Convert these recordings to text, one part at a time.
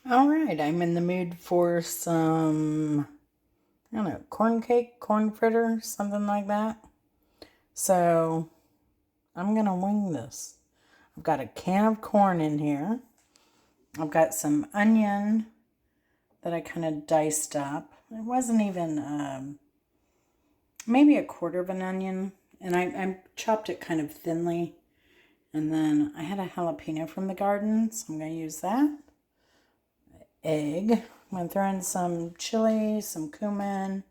All right, I'm in the mood for some, I don't know, corn cake, corn fritter, something like that. So I'm going to wing this. I've got a can of corn in here. I've got some onion that I kind of diced up. It wasn't even, maybe a quarter of an onion. And I chopped it kind of thinly. And then I had a jalapeno from the garden, so I'm going to use that. Egg. I'm going to throw in some chili, some cumin,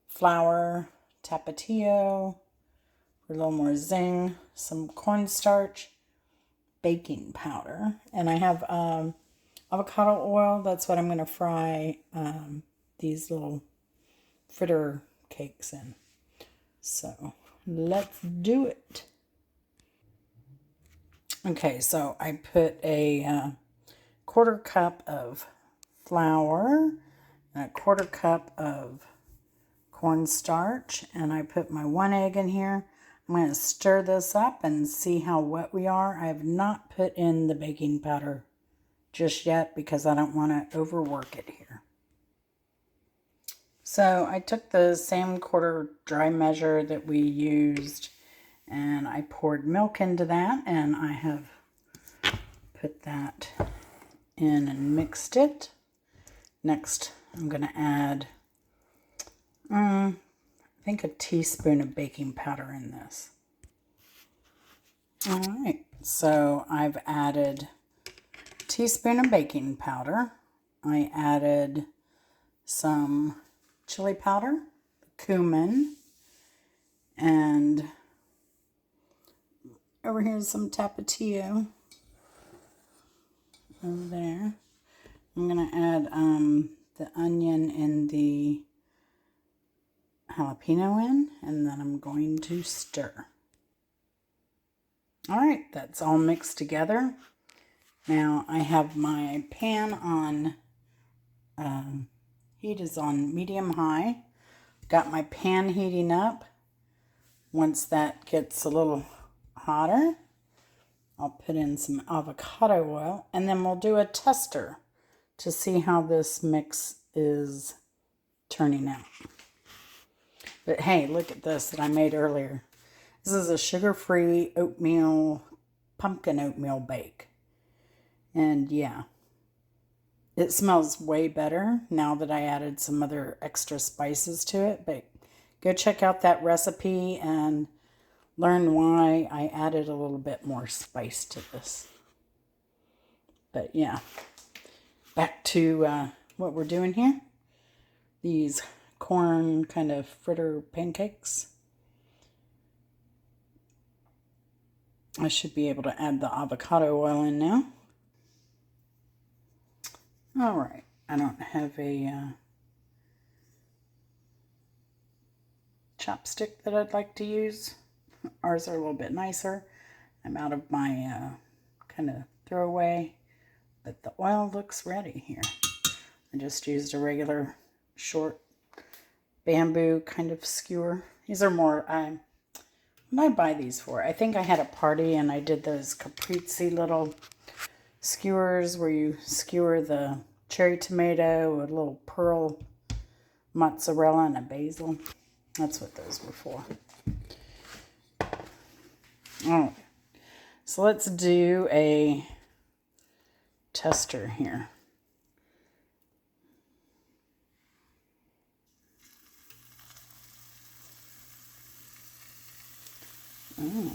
flour, tapatio for a little more zing, some cornstarch, baking powder, and I have avocado oil. That's what I'm going to fry these little fritter cakes in. So let's do it. Okay, so I put a quarter cup of flour and a quarter cup of cornstarch, and I put my 1 egg in here. I'm going to stir this up and see how wet we are. I have not put in the baking powder just yet because I don't want to overwork it here. So I took the same quarter dry measure that we used and I poured milk into that, and I have put that in and mixed it. Next, I'm going to add I think a teaspoon of baking powder in this. All right, so I've added a teaspoon of baking powder. I added some chili powder, cumin, and over here is some tapatio over there. I'm going to add the onion and the jalapeno in, and then I'm going to stir. All right, that's all mixed together. Now I have my pan on, heat is on medium high. Got my pan heating up. Once that gets a little hotter, I'll put in some avocado oil, and then we'll do a tester to see how this mix is turning out. But hey, look at this that I made earlier. This is a sugar-free oatmeal, pumpkin oatmeal bake. And yeah, it smells way better now that I added some other extra spices to it. But go check out that recipe and learn why I added a little bit more spice to this. But yeah, back to what we're doing here. These corn kind of fritter pancakes. I should be able to add the avocado oil in now. All right, I don't have a chopstick that I'd like to use. Ours are a little bit nicer. I'm out of my kind of throwaway, but the oil looks ready here. I just used a regular short bamboo kind of skewer. These are more, what did I buy these for? I think I had a party and I did those caprese little skewers where you skewer the cherry tomato, a little pearl mozzarella, and a basil. That's what those were for. All right, so let's do a tester here. Oh.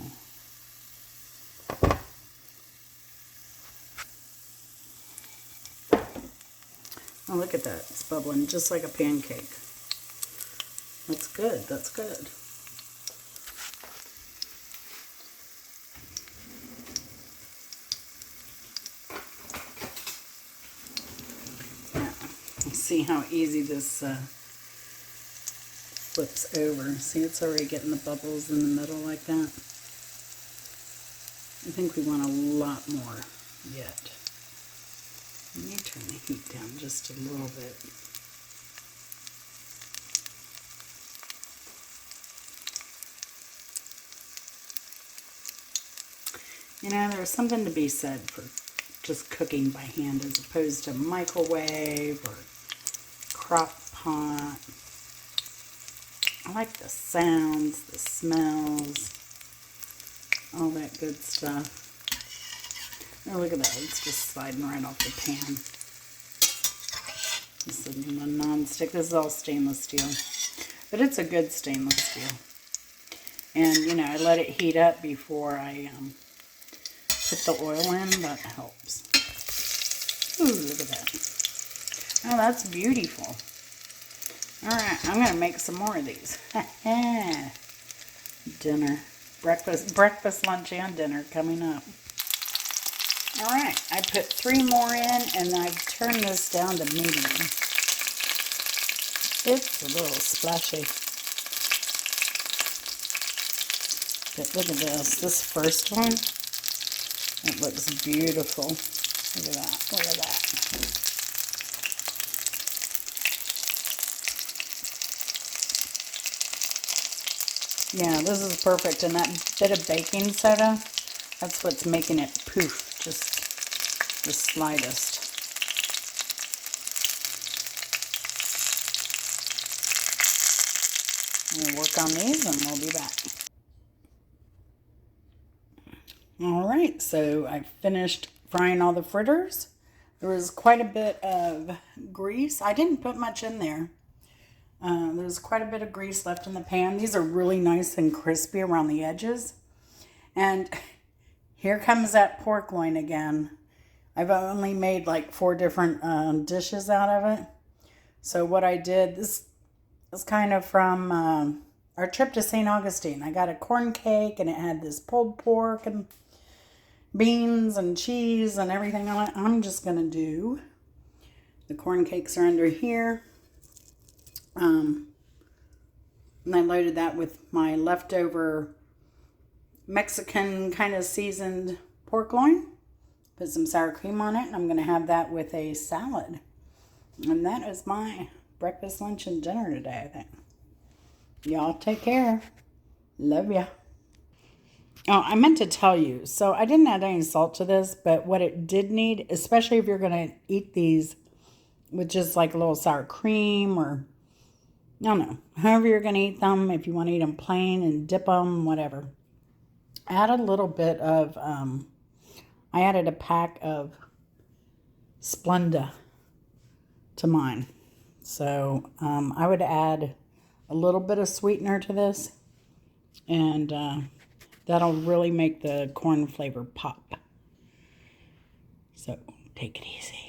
Oh, look at that. It's bubbling just like a pancake. That's good. That's good. Yeah. See how easy this flips over. See, it's already getting the bubbles in the middle like that. I think we want a lot more yet. Let me turn the heat down just a little bit. You know, there's something to be said for just cooking by hand as opposed to microwave or crock pot. I like the sounds, the smells, all that good stuff. Oh, look at that. It's just sliding right off the pan. This is a non-stick. This is all stainless steel. But it's a good stainless steel. And, you know, I let it heat up before I put the oil in. That helps. Ooh, look at that. Oh, that's beautiful. Alright, I'm going to make some more of these. Dinner. Breakfast, lunch, and dinner coming up. Alright, I put 3 more in, and I've turned this down to medium. It's a little splashy. But look at this. This first one, it looks beautiful. Look at that. Look at that. Yeah, this is perfect. And that bit of baking soda, that's what's making it poof, just the slightest. We'll work on these and we'll be back. Alright, so I finished frying all the fritters. There was quite a bit of grease. I didn't put much in there. There's quite a bit of grease left in the pan. These are really nice and crispy around the edges. And here comes that pork loin again. I've only made like 4 different dishes out of it. So what I did, this is kind of from our trip to St. Augustine. I got a corn cake and it had this pulled pork and beans and cheese and everything on it. I'm just going to do, the corn cakes are under here. And I loaded that with my leftover Mexican kind of seasoned pork loin. Put some sour cream on it, and I'm going to have that with a salad. And that is my breakfast, lunch, and dinner today, I think. Y'all take care. Love ya. Oh, I meant to tell you. So I didn't add any salt to this, but what it did need, especially if you're going to eat these with just like a little sour cream or, I don't know, however you're going to eat them, if you want to eat them plain and dip them, whatever. Add a little bit of, I added a pack of Splenda to mine. So I would add a little bit of sweetener to this, and that'll really make the corn flavor pop. So take it easy.